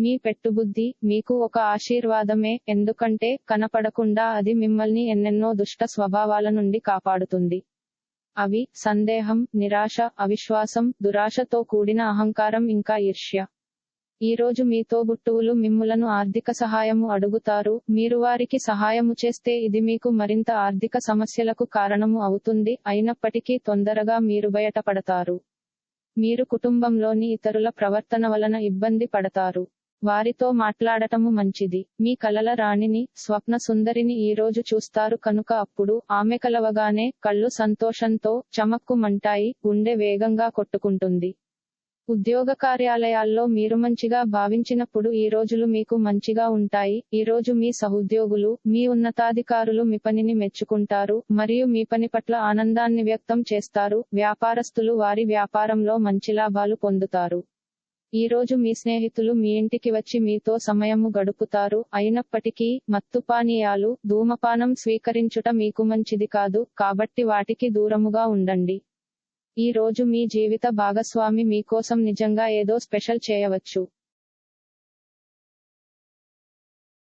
మీ పెట్టుబుద్ధి మీకు ఒక ఆశీర్వాదమే, ఎందుకంటే కనపడకుండా అది మిమ్మల్ని ఎన్నెన్నో దుష్ట స్వభావాల నుండి కాపాడుతుంది. అవి సందేహం, నిరాశ, అవిశ్వాసం, దురాశతో కూడిన అహంకారం ఇంకా ఈర్ష్య. ఈ రోజు మీ తోబుట్టువులు మిమ్ములను ఆర్థిక సహాయము అడుగుతారు, మీరు వారికి సహాయము చేస్తే ఇది మీకు మరింత ఆర్థిక సమస్యలకు కారణము అవుతుంది, అయినప్పటికీ తొందరగా మీరు బయటపడతారు. మీరు కుటుంబంలోని ఇతరుల ప్రవర్తన వలన ఇబ్బంది పడతారు. వారితో మాట్లాడటము మంచిది. మీ కలల రాణిని, స్వప్న సుందరిని ఈ రోజు చూస్తారు కనుక అప్పుడు ఆమె కలవగానే కళ్ళు సంతోషంతో చమక్కుమంటాయి, గుండె వేగంగా కొట్టుకుంటుంది. ఉద్యోగ కార్యాలయాల్లో మీరు మంచిగా భావించినప్పుడు ఈ రోజులు మీకు మంచిగా ఉంటాయి. ఈ రోజు మీ సహోద్యోగులు, మీ ఉన్నతాధికారులు మీ పనిని మెచ్చుకుంటారు మరియు మీ పని పట్ల ఆనందాన్ని వ్యక్తం చేస్తారు. వ్యాపారస్తులు వారి వ్యాపారంలో మంచి లాభాలు పొందుతారు. ఈ రోజు మీ స్నేహితులు మీ ఇంటికి వచ్చి మీతో సమయము గడుపుతారు, అయినప్పటికీ మత్తుపానీయాలు, ధూమపానం స్వీకరించుట మీకు మంచిది కాదు, కాబట్టి వాటికి దూరముగా ఉండండి. ఈ రోజు మీ జీవిత భాగస్వామి మీకోసం నిజంగా ఏదో స్పెషల్ చేయవచ్చు.